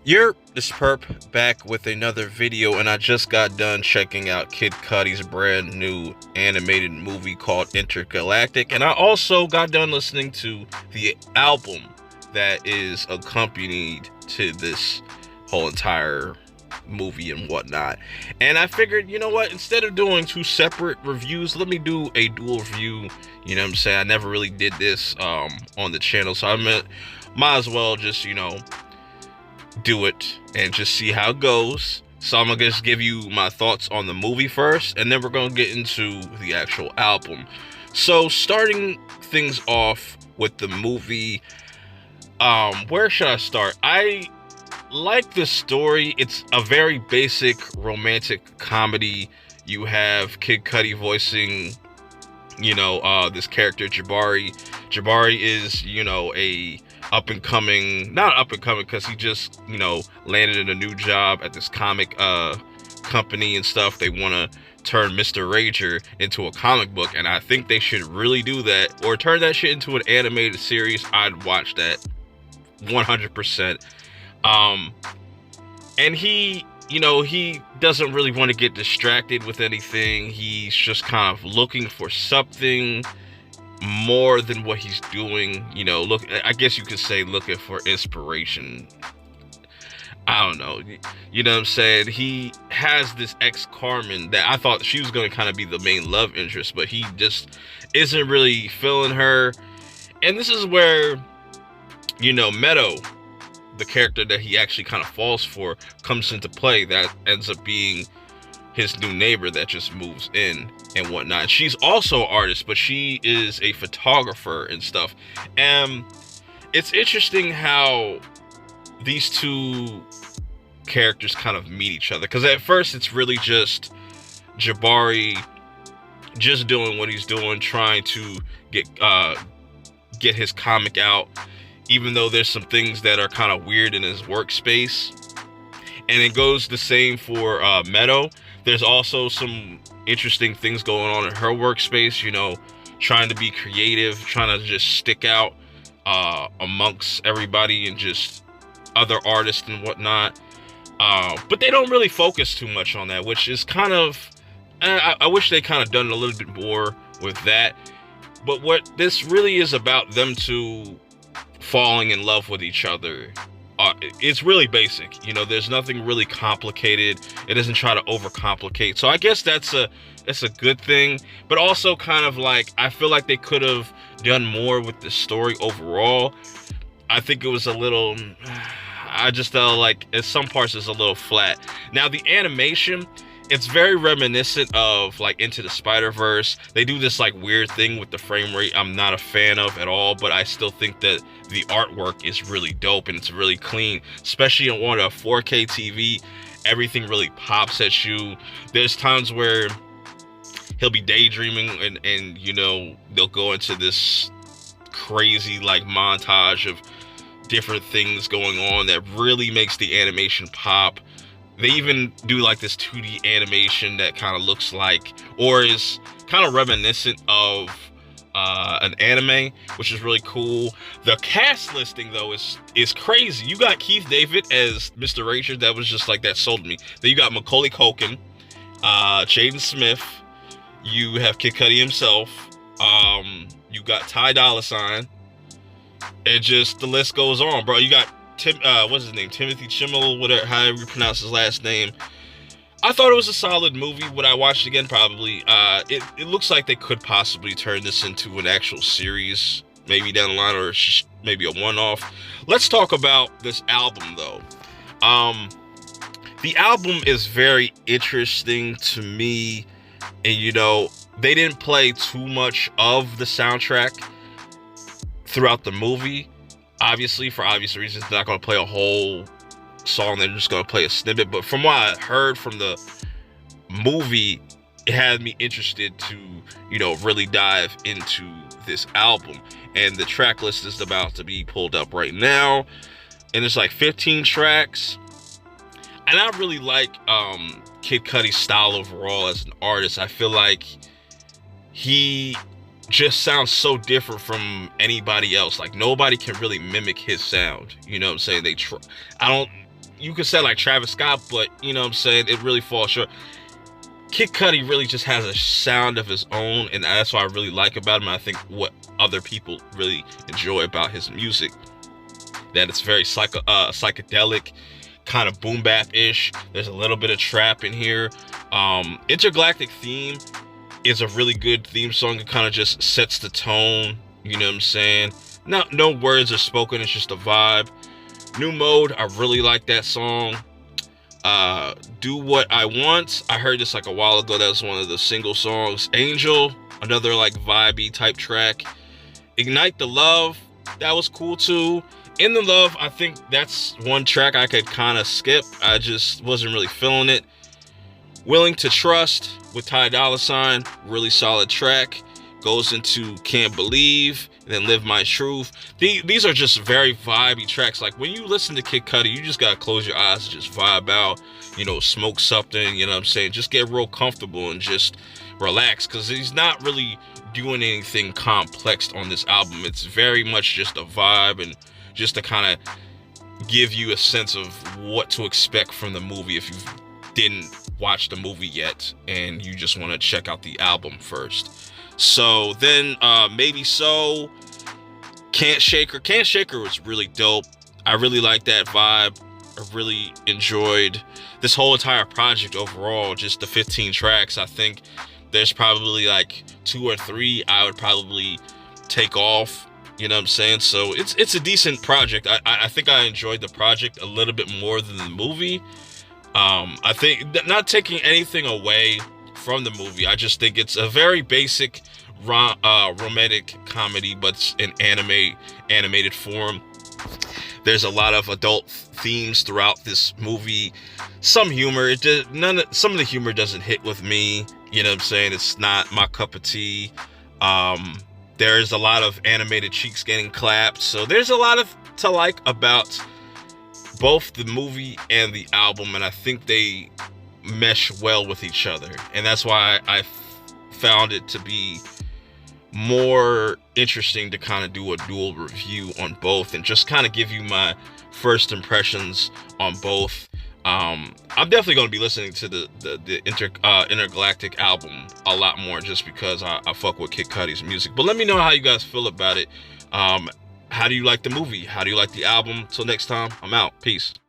You're this perp back with another video, and I just got done checking out Kid Cudi's brand new animated movie called Intergalactic, and I also got done listening to the album that is accompanied to this whole entire movie and whatnot. And I figured, you know what, instead of doing two separate reviews, let me do a dual review. You know what I'm saying? I never really did this on the channel, so might as well just, do it and just see how it goes. So I'm gonna just give you my thoughts on the movie first, and then we're gonna get into the actual album. So starting things off with the movie, where should I start? I like the story. It's a very basic romantic comedy. You have Kid Cudi voicing, this character Jabari. Jabari is, a up and coming, not up and coming, because he just, landed in a new job at this comic company and stuff. They want to turn Mr. Rager into a comic book, and I think they should really do that, or turn that shit into an animated series. I'd watch that 100%. And he doesn't really want to get distracted with anything. He's just kind of looking for something more than what he's doing. I guess you could say looking for inspiration. I don't know. You know what I'm saying? He has this ex Carmen that I thought she was going to kind of be the main love interest, but he just isn't really feeling her. And this is where, Meadow, the character that he actually kind of falls for, comes into play. That ends up being his new neighbor that just moves in and whatnot. She's also an artist, but she is a photographer and stuff. And it's interesting how these two characters kind of meet each other, because at first it's really just Jabari just doing what he's doing, trying to get his comic out, even though there's some things that are kind of weird in his workspace. And it goes the same for Meadow. There's also some interesting things going on in her workspace, trying to be creative, trying to just stick out amongst everybody and just other artists and whatnot. But they don't really focus too much on that, which is kind of, I wish they kind of done a little bit more with that. But what this really is about, them two falling in love with each other, it's really basic. There's nothing really complicated. It doesn't try to overcomplicate. So I guess that's a good thing. But also kind of like, I feel like they could have done more with the story overall. I think it was a little, I just felt like in some parts it's a little flat. Now the animation, it's very reminiscent of like Into the Spider-Verse. They do this like weird thing with the frame rate I'm not a fan of at all, but I still think that the artwork is really dope and it's really clean, especially on a 4K TV. Everything really pops at you. There's times where he'll be daydreaming and they'll go into this crazy like montage of different things going on that really makes the animation pop. They even do like this 2D animation that kind of looks like, or is kind of reminiscent of an anime, which is really cool. The cast listing though is crazy. You got Keith David as Mr. Rager, that was just like, that sold me. Then you got Macaulay Culkin, Jaden Smith, you have Kid Cudi himself, you got Ty Dolla $ign, and just the list goes on, bro. You got what's his name? Timothy Chimel, whatever, however you pronounce his last name. I thought it was a solid movie. Would I watch it again? Probably. It looks like they could possibly turn this into an actual series, maybe down the line, or maybe a one-off. Let's talk about this album, though. The album is very interesting to me, and they didn't play too much of the soundtrack throughout the movie. Obviously, for obvious reasons, they're not going to play a whole song. They're just going to play a snippet. But from what I heard from the movie, it had me interested to, really dive into this album. And the track list is about to be pulled up right now. And it's like 15 tracks. And I really like Kid Cudi's style overall as an artist. I feel like he just sounds so different from anybody else. Like, nobody can really mimic his sound. You know what I'm saying? you could say like Travis Scott, but you know what I'm saying, it really falls short. Kid Cudi really just has a sound of his own, and that's what I really like about him. I think what other people really enjoy about his music, that it's very psychedelic, kind of boom bap ish. There's a little bit of trap in here. Intergalactic Theme is a really good theme song. It kind of just sets the tone. You know what I'm saying? No words are spoken. It's just a vibe. New Mode, I really like that song. Do What I Want, I heard this like a while ago. That was one of the single songs. Angel, another like vibey type track. Ignite the Love, that was cool too. In the Love, I think that's one track I could kind of skip. I just wasn't really feeling it. Willing to Trust with Ty Dolla $ign, really solid track. Goes into Can't Believe, and then Live My Truth. These are just very vibey tracks. Like when you listen to Kid Cudi, you just gotta close your eyes and just vibe out, you know, smoke something, you know what I'm saying? Just get real comfortable and just relax, because he's not really doing anything complex on this album. It's very much just a vibe, and just to kind of give you a sense of what to expect from the movie if you didn't watch the movie yet and you just want to check out the album first. So then Maybe So, Can't Shake Her. Can't Shake Her was really dope. I really like that vibe. I really enjoyed this whole entire project overall, just the 15 tracks. I think there's probably like 2 or 3 I would probably take off, you know what I'm saying? So it's a decent project. I think I enjoyed the project a little bit more than the movie. I think not taking anything away from the movie, I just think it's a very basic romantic comedy, but it's in animated form. There's a lot of adult themes throughout this movie. Some humor, some of the humor doesn't hit with me. You know what I'm saying? It's not my cup of tea. There's a lot of animated cheeks getting clapped. So there's a lot to like about both the movie and the album, and I think they mesh well with each other. And that's why I found it to be more interesting to kind of do a dual review on both and just kind of give you my first impressions on both. I'm definitely going to be listening to the Intergalactic album a lot more, just because I fuck with Kid Cudi's music. But let me know how you guys feel about it. How do you like the movie? How do you like the album? Till next time, I'm out. Peace.